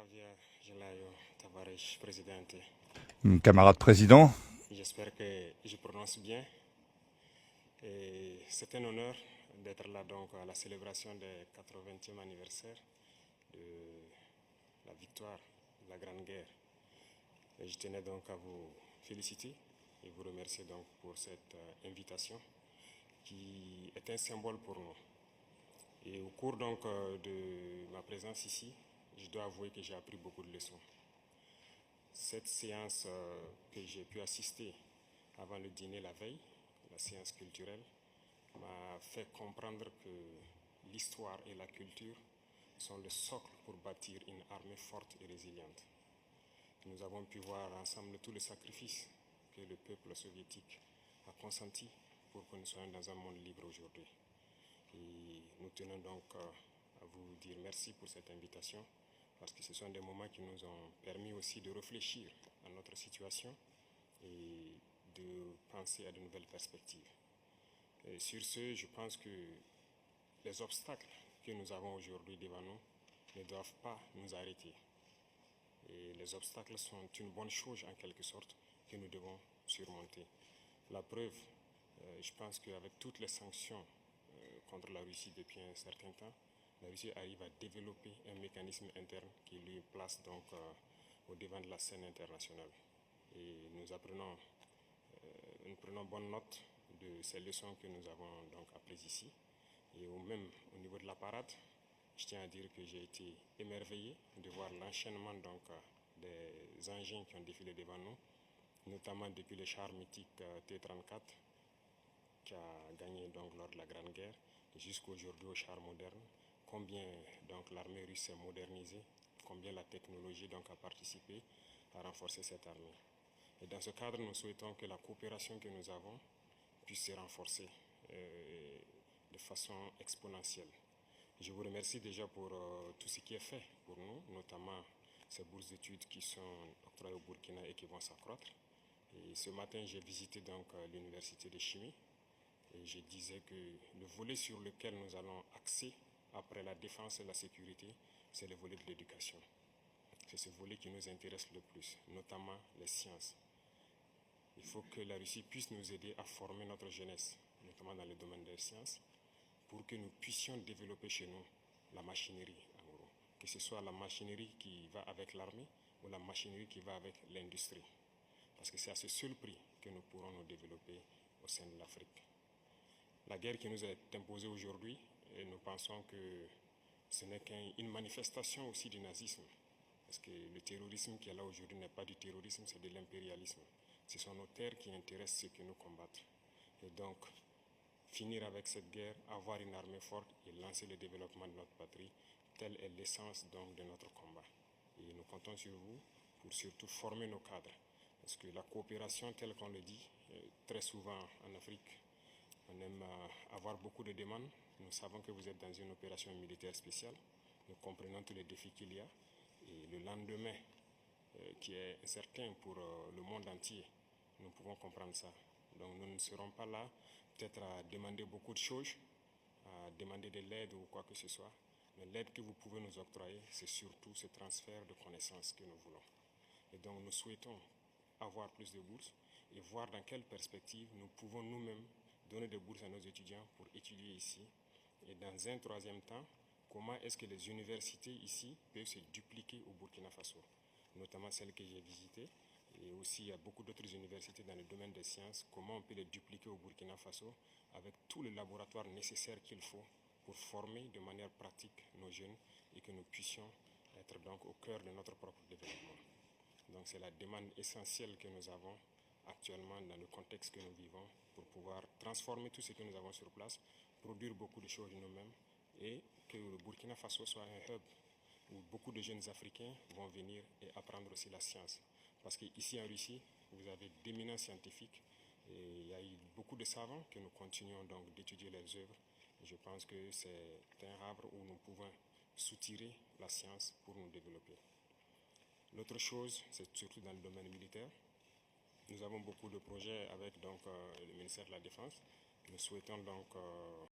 Javier Gelayo Tavares, présidente. Camarade président, J'espère que je prononce bien. C'est un honneur d'être là donc à la célébration du 80e anniversaire de la victoire de la Grande Guerre. Et je tenais donc à vous féliciter et vous remercier donc pour cette invitation qui est un symbole pour nous. Et au cours donc de ma présence ici, je dois avouer que j'ai appris beaucoup de leçons. Cette séance que j'ai pu assister avant le dîner la veille, la séance culturelle, m'a fait comprendre que l'histoire et la culture sont le socle pour bâtir une armée forte et résiliente. Nous avons pu voir ensemble tous les sacrifices que le peuple soviétique a consenti pour que nous soyons dans un monde libre aujourd'hui. Et nous tenons donc à vous dire merci pour cette invitation, parce que ce sont des moments qui nous ont permis aussi de réfléchir à notre situation et de penser à de nouvelles perspectives. Et sur ce, je pense que les obstacles que nous avons aujourd'hui devant nous ne doivent pas nous arrêter. Et les obstacles sont une bonne chose en quelque sorte que nous devons surmonter. La preuve, je pense qu'avec toutes les sanctions contre la Russie depuis un certain temps, la Russie arrive à développer un mécanisme interne qui lui place donc au devant de la scène internationale. Et nous prenons bonne note de ces leçons que nous avons donc apprises ici. Et même au niveau de la parade, je tiens à dire que j'ai été émerveillé de voir l'enchaînement donc des engins qui ont défilé devant nous, notamment depuis le char mythique T-34 qui a gagné donc lors de la Grande Guerre jusqu'aujourd'hui au char moderne. Combien donc l'armée russe s'est modernisée, combien la technologie donc a participé à renforcer cette armée. Et dans ce cadre, nous souhaitons que la coopération que nous avons puisse se renforcer de façon exponentielle. Je vous remercie déjà pour tout ce qui est fait pour nous, notamment ces bourses d'études qui sont octroyées au Burkina et qui vont s'accroître. Et ce matin, j'ai visité donc l'université de chimie et je disais que le volet sur lequel nous allons axer après la défense et la sécurité, c'est le volet de l'éducation. C'est ce volet qui nous intéresse le plus, notamment les sciences. Il faut que la Russie puisse nous aider à former notre jeunesse, notamment dans le domaine des sciences, pour que nous puissions développer chez nous la machinerie, en gros. Que ce soit la machinerie qui va avec l'armée ou la machinerie qui va avec l'industrie. Parce que c'est à ce seul prix que nous pourrons nous développer au sein de l'Afrique. La guerre qui nous est imposée aujourd'hui, et nous pensons que ce n'est qu'une manifestation aussi du nazisme. Parce que le terrorisme qui est là aujourd'hui n'est pas du terrorisme, c'est de l'impérialisme. Ce sont nos terres qui intéressent ceux qui nous combattent. Et donc, finir avec cette guerre, avoir une armée forte et lancer le développement de notre patrie, telle est l'essence donc de notre combat. Et nous comptons sur vous pour surtout former nos cadres. Parce que la coopération, telle qu'on le dit, très souvent en Afrique, on aime avoir beaucoup de demandes. Nous savons que vous êtes dans une opération militaire spéciale. Nous comprenons tous les défis qu'il y a. Et le lendemain, qui est incertain pour le monde entier, nous pouvons comprendre ça. Donc nous ne serons pas là peut-être à demander beaucoup de choses, à demander de l'aide ou quoi que ce soit. Mais l'aide que vous pouvez nous octroyer, c'est surtout ce transfert de connaissances que nous voulons. Et donc nous souhaitons avoir plus de bourses et voir dans quelle perspective nous pouvons nous-mêmes donner des bourses à nos étudiants pour étudier ici. Et dans un troisième temps, comment est-ce que les universités ici peuvent se dupliquer au Burkina Faso, notamment celles que j'ai visitées. Et aussi, il y a beaucoup d'autres universités dans le domaine des sciences. Comment on peut les dupliquer au Burkina Faso avec tous les laboratoires nécessaires qu'il faut pour former de manière pratique nos jeunes et que nous puissions être donc au cœur de notre propre développement. Donc c'est la demande essentielle que nous avons actuellement dans le contexte que nous vivons pour pouvoir transformer tout ce que nous avons sur place, produire beaucoup de choses nous-mêmes et que le Burkina Faso soit un hub où beaucoup de jeunes Africains vont venir et apprendre aussi la science. Parce qu'ici en Russie, vous avez d'éminents scientifiques et il y a eu beaucoup de savants que nous continuons donc d'étudier leurs œuvres. Et je pense que c'est un arbre où nous pouvons soutirer la science pour nous développer. L'autre chose, c'est surtout dans le domaine militaire. Nous avons beaucoup de projets avec donc, le ministère de la Défense. Nous souhaitons donc